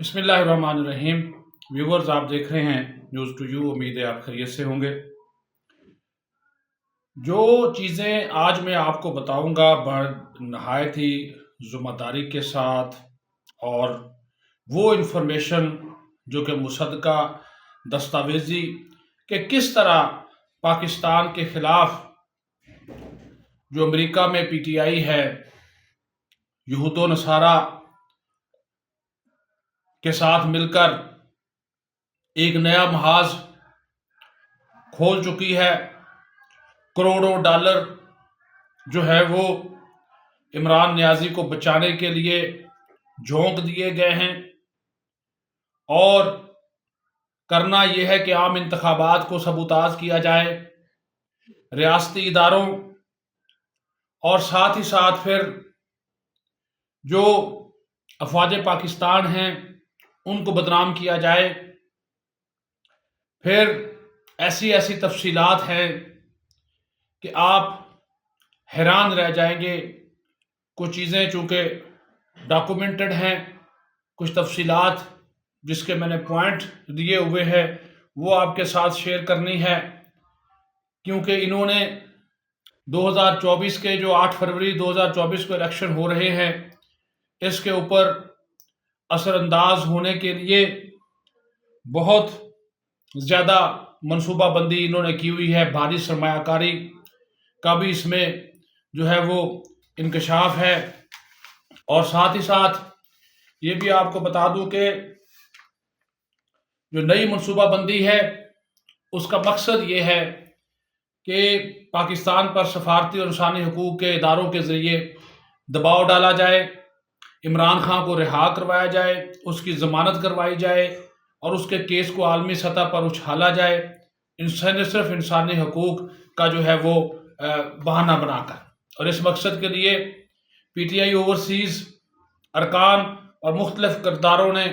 بسم اللہ الرحمن الرحیم ویورز، آپ دیکھ رہے ہیں نیوز ٹو یو۔ امید ہے آپ خیریت سے ہوں گے۔ جو چیزیں آج میں آپ کو بتاؤں گا نہایت ہی ذمہ داری کے ساتھ، اور وہ انفارمیشن جو کہ مصدقہ دستاویزی کہ کس طرح پاکستان کے خلاف جو امریکہ میں پی ٹی آئی ہے، یہود و نصارہ کے ساتھ مل کر ایک نیا محاذ کھول چکی ہے۔ کروڑوں ڈالر جو ہے وہ عمران نیازی کو بچانے کے لیے جھونک دیے گئے ہیں، اور کرنا یہ ہے کہ عام انتخابات کو سبوتاژ کیا جائے، ریاستی اداروں اور ساتھ ہی ساتھ پھر جو افواج پاکستان ہیں ان کو بدنام کیا جائے۔ پھر ایسی ایسی تفصیلات ہیں کہ آپ حیران رہ جائیں گے۔ کچھ چیزیں چونکہ ڈاکومنٹڈ ہیں، کچھ تفصیلات جس کے میں نے پوائنٹ دیے ہوئے ہیں وہ آپ کے ساتھ شیئر کرنی ہے، کیونکہ انہوں نے 2024 کے جو 8 فروری 2024 کو الیکشن ہو رہے ہیں، اس کے اوپر اثر انداز ہونے کے لیے بہت زیادہ منصوبہ بندی انہوں نے کی ہوئی ہے۔ بھاری سرمایہ کاری کا بھی اس میں جو ہے وہ انکشاف ہے، اور ساتھ ہی ساتھ یہ بھی آپ کو بتا دوں کہ جو نئی منصوبہ بندی ہے اس کا مقصد یہ ہے کہ پاکستان پر سفارتی اور انسانی حقوق کے اداروں کے ذریعے دباؤ ڈالا جائے، عمران خان کو رہا کروایا جائے، اس کی ضمانت کروائی جائے اور اس کے کیس کو عالمی سطح پر اچھالا جائے، صرف انسانی حقوق کا جو ہے وہ بہانہ بنا کر۔ اور اس مقصد کے لیے پی ٹی آئی اوورسیز ارکان اور مختلف کرداروں نے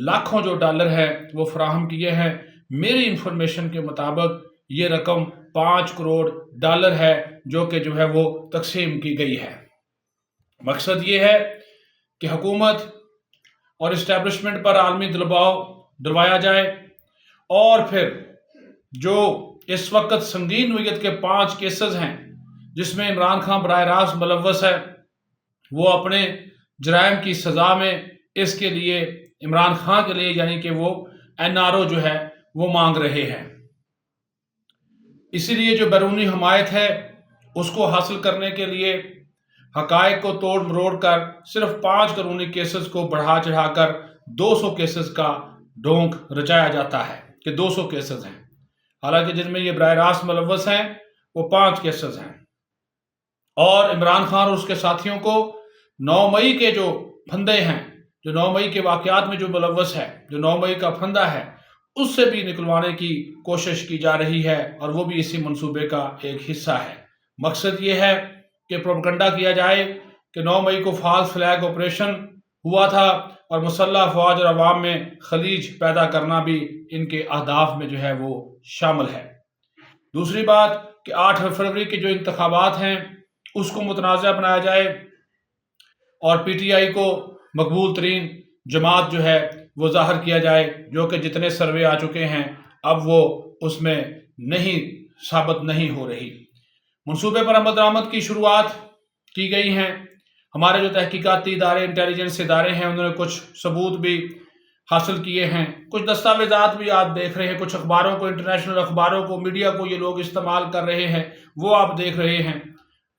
لاکھوں جو ڈالر ہے وہ فراہم کیے ہیں۔ میری انفارمیشن کے مطابق یہ رقم 5 کروڑ ڈالر ہے جو کہ وہ تقسیم کی گئی ہے۔ مقصد یہ ہے کہ حکومت اور اسٹیبلشمنٹ پر عالمی دباؤ ڈلوایا جائے، اور پھر جو اس وقت سنگین نوعیت کے 5 کیسز ہیں جس میں عمران خان براہ راست ملوث ہے، وہ اپنے جرائم کی سزا میں اس کے لیے عمران خان کے لیے یعنی کہ وہ NRO جو ہے وہ مانگ رہے ہیں۔ اسی لیے جو بیرونی حمایت ہے اس کو حاصل کرنے کے لیے حقائق کو توڑ مروڑ کر صرف 5 قانونی کیسز کو بڑھا چڑھا کر 200 کیسز کا ڈھونگ رچایا جاتا ہے کہ 200 کیسز ہیں، حالانکہ جن میں یہ براہ راست ملوث ہیں وہ 5 کیسز ہیں۔ اور عمران خان اور اس کے ساتھیوں کو 9 مئی کے جو پھندے ہیں، جو 9 مئی کے واقعات میں جو ملوث ہے، جو 9 مئی کا پھندا ہے، اس سے بھی نکلوانے کی کوشش کی جا رہی ہے، اور وہ بھی اسی منصوبے کا ایک حصہ ہے۔ مقصد یہ ہے کہ پروپیگنڈا کیا جائے کہ 9 مئی کو فالس فلیگ آپریشن ہوا تھا، اور مسلح افواج اور عوام میں خلیج پیدا کرنا بھی ان کے اہداف میں جو ہے وہ شامل ہے۔ دوسری بات کہ 8 فروری کے جو انتخابات ہیں اس کو متنازع بنایا جائے، اور پی ٹی آئی کو مقبول ترین جماعت جو ہے وہ ظاہر کیا جائے، جو کہ جتنے سروے آ چکے ہیں اب وہ اس میں نہیں ثابت نہیں ہو رہی۔ منصوبے پر عمل درآمد کی شروعات کی گئی ہیں۔ ہمارے جو تحقیقاتی ادارے، انٹیلیجنس ادارے ہیں، انہوں نے کچھ ثبوت بھی حاصل کیے ہیں، کچھ دستاویزات بھی آپ دیکھ رہے ہیں، کچھ اخباروں کو، انٹرنیشنل اخباروں کو، میڈیا کو یہ لوگ استعمال کر رہے ہیں، وہ آپ دیکھ رہے ہیں۔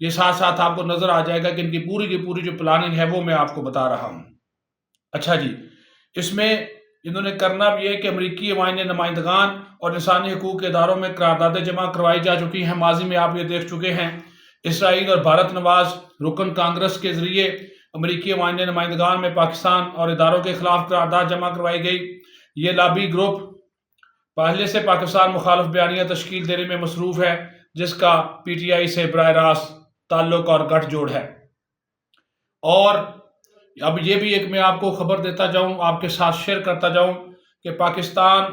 یہ ساتھ ساتھ آپ کو نظر آ جائے گا کہ ان کی پوری جو پلاننگ ہے وہ میں آپ کو بتا رہا ہوں۔ اچھا جی، اس میں انہوں نے کرنا بھی ہے کہ امریکی عوائن نمائندگان اور انسانی حقوق کے اداروں میں قراردادیں جمع کروائی جا چکی ہیں، ماضی میں آپ یہ دیکھ چکے ہیں۔ اسرائیل اور بھارت نواز رکن کانگریس کے ذریعے امریکی عوائن نمائندگان میں پاکستان اور اداروں کے خلاف قرارداد جمع کروائی گئی۔ یہ لابی گروپ پہلے سے پاکستان مخالف بیانیہ تشکیل دینے میں مصروف ہے، جس کا پی ٹی آئی سے براہ راست تعلق اور گٹھ جوڑ ہے۔ اور اب یہ بھی ایک میں آپ کو خبر دیتا جاؤں، آپ کے ساتھ شیئر کرتا جاؤں کہ پاکستان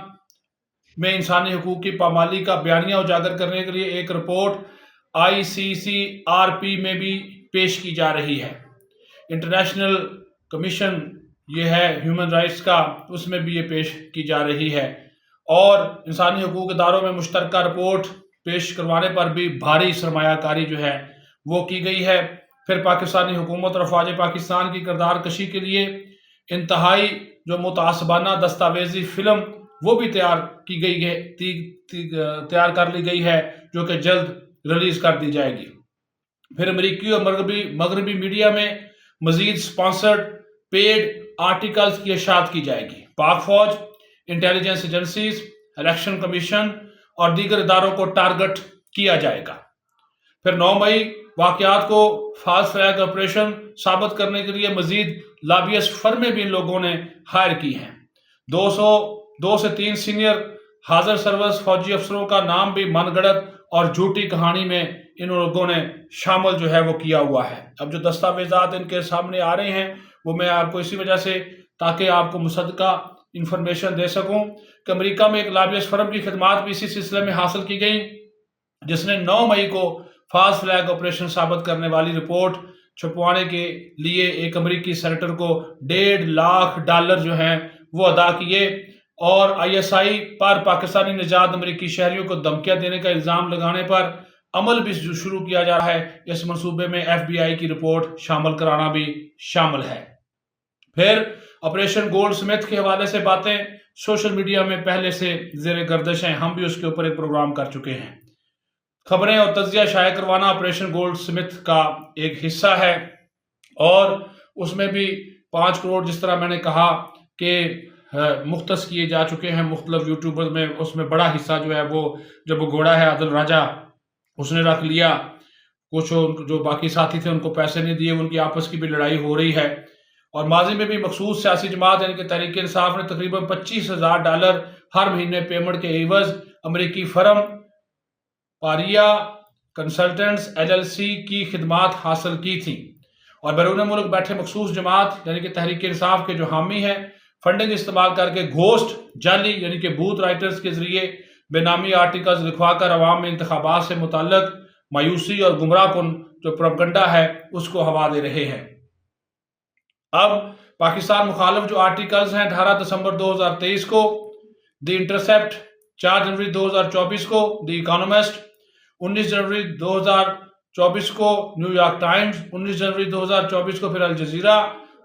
میں انسانی حقوق کی پامالی کا بیانیہ اجاگر کرنے کے لیے ایک رپورٹ ICCRP میں بھی پیش کی جا رہی ہے۔ انٹرنیشنل کمیشن یہ ہے ہیومن رائٹس کا، اس میں بھی یہ پیش کی جا رہی ہے، اور انسانی حقوق اداروں میں مشترکہ رپورٹ پیش کروانے پر بھی بھاری سرمایہ کاری جو ہے وہ کی گئی ہے۔ پھر پاکستانی حکومت اور افواج پاکستان کی کردار کشی کے لیے انتہائی جو متعصبانہ دستاویزی فلم وہ بھی تیار کر لی گئی ہے، جو کہ جلد ریلیز کر دی جائے گی۔ پھر امریکی اور مغربی میڈیا میں مزید سپانسرڈ پیڈ آرٹیکلز کی اشاعت کی جائے گی۔ پاک فوج، انٹیلیجنس ایجنسیز، الیکشن کمیشن اور دیگر اداروں کو ٹارگٹ کیا جائے گا۔ پھر 9 مئی واقعات کو فالس فلیگ آپریشن ثابت کرنے کے لیے مزید لابیسٹ فرمیں بھی ان لوگوں نے ہائر کی ہیں۔ 2 سے 3 سینئر حاضر سروس فوجی افسروں کا نام بھی من گڑت اور جھوٹی کہانی میں ان لوگوں نے شامل جو ہے وہ کیا ہوا ہے۔ اب جو دستاویزات ان کے سامنے آ رہے ہیں وہ میں آپ کو اسی وجہ سے تاکہ آپ کو مصدقہ انفارمیشن دے سکوں کہ امریکہ میں ایک لابیسٹ فرم کی خدمات بھی اسی سلسلے میں حاصل کی گئی، جس نے 9 مئی کو فالس فلیگ آپریشن ثابت کرنے والی رپورٹ چھپوانے کے لیے ایک امریکی سینیٹر کو $1.5 لاکھ جو ہیں وہ ادا کیے، اور ISI پر پاکستانی نژاد امریکی شہریوں کو دھمکیاں دینے کا الزام لگانے پر عمل بھی شروع کیا جا رہا ہے۔ اس منصوبے میں FBI کی رپورٹ شامل کرانا بھی شامل ہے۔ پھر آپریشن گولڈ سمتھ کے حوالے سے باتیں سوشل میڈیا میں پہلے سے زیر گردش ہیں، ہم بھی اس کے اوپر ایک پروگرام کر چکے ہیں۔ خبریں اور تجزیہ شائع کروانا آپریشن گولڈ سمتھ کا ایک حصہ ہے، اور اس میں بھی 5 کروڑ جس طرح میں نے کہا کہ مختص کیے جا چکے ہیں مختلف یوٹیوبر میں۔ اس میں بڑا حصہ جو ہے وہ جب وہ گھوڑا ہے عادل راجہ اس نے رکھ لیا، کچھ جو باقی ساتھی تھے ان کو پیسے نہیں دیے، ان کی آپس کی بھی لڑائی ہو رہی ہے۔ اور ماضی میں بھی مخصوص سیاسی جماعت یعنی کہ تحریک انصاف نے تقریباً $25,000 ہر مہینے پیمنٹ کے عوض امریکی فرم پاریا کنسلٹنٹس LLC کی خدمات حاصل کی تھی، اور بیرون ملک بیٹھے مخصوص جماعت یعنی کہ تحریک انصاف کے جو حامی ہیں فنڈنگ استعمال کر کے گھوسٹ جعلی یعنی کہ بھوت رائٹرز کے ذریعے بے نامی آرٹیکلز لکھوا کر عوام میں انتخابات سے متعلق مایوسی اور گمراہ کن جو پروپیگنڈا ہے اس کو ہوا دے رہے ہیں۔ اب پاکستان مخالف جو آرٹیکلز ہیں 18 دسمبر 2023 کو دی انٹرسیپٹ، 4 جنوری 2024 کو دی اکانومسٹ، 19 جنوری 2024 کو نیو یارک ٹائمز، 19 جنوری 2024 کو پھر الجزیرہ،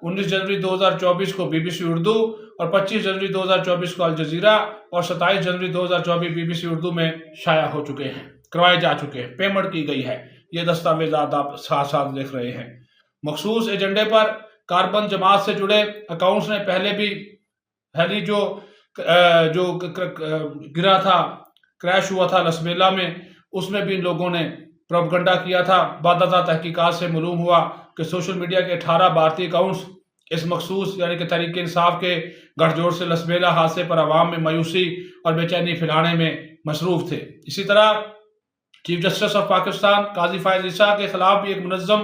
19 جنوری 2024 کو BBC اردو، اور 25 جنوری 2024 کو الجزیرہ، اور 27 جنوری 2024 BBC اردو میں شائع ہو چکے ہیں، کروائے جا چکے ہیں، پیمنٹ کی گئی ہے۔ یہ دستاویزات آپ ساتھ ساتھ دیکھ رہے ہیں۔ مخصوص ایجنڈے پر کاربن جماعت سے جڑے اکاؤنٹس نے پہلے بھی جو گرا تھا، کریش ہوا تھا لسبیلا میں، اس میں بھی ان لوگوں نے پروپیگنڈا کیا تھا۔ بعد ازاں تحقیقات سے معلوم ہوا کہ سوشل میڈیا کے 18 بھارتی اکاؤنٹس اس مخصوص یعنی کہ تحریک انصاف کے گٹھ جوڑ سے لسبیلا حادثے پر عوام میں مایوسی اور بے چینی پھیلانے میں مصروف تھے۔ اسی طرح چیف جسٹس آف پاکستان قاضی فائز عیسیٰ کے خلاف بھی ایک منظم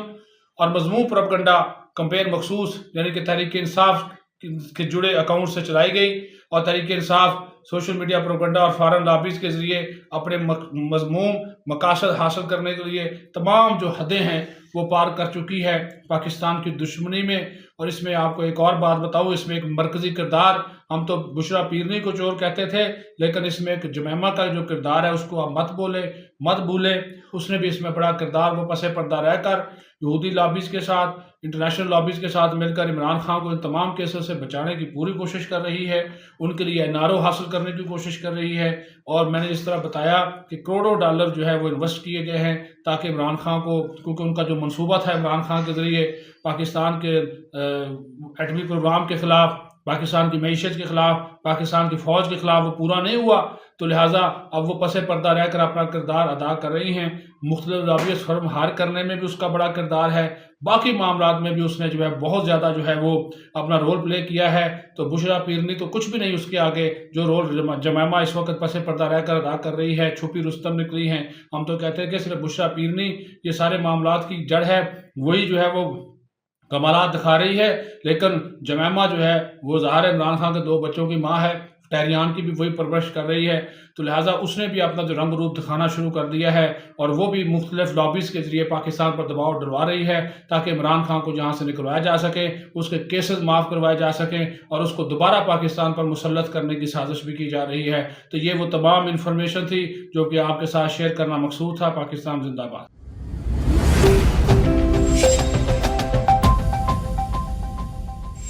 اور مضمون پروپیگنڈا کمپین مخصوص یعنی کہ تحریک انصاف کے جڑے اکاؤنٹ سے چلائی گئی، اور Tehreek Insaf social media propaganda اور فارن لابیز کے ذریعے اپنے مضمون مقاصد حاصل کرنے کے لیے تمام جو حدیں ہیں وہ پار کر چکی ہے پاکستان کی دشمنی میں۔ اور اس میں آپ کو ایک اور بات بتاؤں، اس میں ایک مرکزی کردار، ہم تو بشرا پیرنی کو چور کہتے تھے، لیکن اس میں ایک جمیمہ کا جو کردار ہے اس کو آپ مت بھولیں، اس نے بھی اس میں بڑا کردار، وہ پس پردہ رہ کر یہودی لابیز کے ساتھ، انٹرنیشنل لابیز کے ساتھ مل کر عمران خان کو ان تمام کیسوں سے بچانے کی پوری کوشش کر رہی ہے، ان کے لیے NRO حاصل کرنے کی کوشش کر رہی ہے۔ اور میں نے جس طرح بتایا کہ کروڑوں ڈالر جو ہے وہ انویسٹ کیے گئے ہیں تاکہ عمران خان کو، کیونکہ ان کا جو منصوبہ تھا عمران خان کے ذریعے پاکستان کے ایٹمی پروگرام کے خلاف، پاکستان کی معیشت کے خلاف، پاکستان کی فوج کے خلاف، وہ پورا نہیں ہوا، تو لہٰذا اب وہ پس پردہ رہ کر اپنا کردار ادا کر رہی ہیں۔ مختلف لابیس فرم ہار کرنے میں بھی اس کا بڑا کردار ہے، باقی معاملات میں بھی اس نے جو ہے بہت زیادہ جو ہے وہ اپنا رول پلے کیا ہے۔ تو بشرا پیرنی تو کچھ بھی نہیں اس کے آگے، جو رول جمیمہ اس وقت پس پردہ رہ کر ادا کر رہی ہے، چھپی رستم نکلی ہیں۔ ہم تو کہتے ہیں کہ صرف بشرا پیرنی یہ سارے معاملات کی جڑ ہے، وہی جو ہے وہ کمالات دکھا رہی ہے، لیکن جمیمہ جو ہے وہ ظاہر عمران خان کے 2 بچوں کی ماں ہے، ٹہریان کی بھی وہی پرورش کر رہی ہے، تو لہٰذا اس نے بھی اپنا جو رنگ روپ دکھانا شروع کر دیا ہے اور وہ بھی مختلف لابیز کے ذریعے پاکستان پر دباؤ ڈلوا رہی ہے تاکہ عمران خان کو جہاں سے نکلوایا جا سکے، اس کے کیسز معاف کروائے جا سکیں اور اس کو دوبارہ پاکستان پر مسلط کرنے کی سازش بھی کی جا رہی ہے۔ تو یہ وہ تمام انفارمیشن تھی جو کہ آپ کے ساتھ شیئر کرنا مقصود تھا۔ پاکستان زندہ باد۔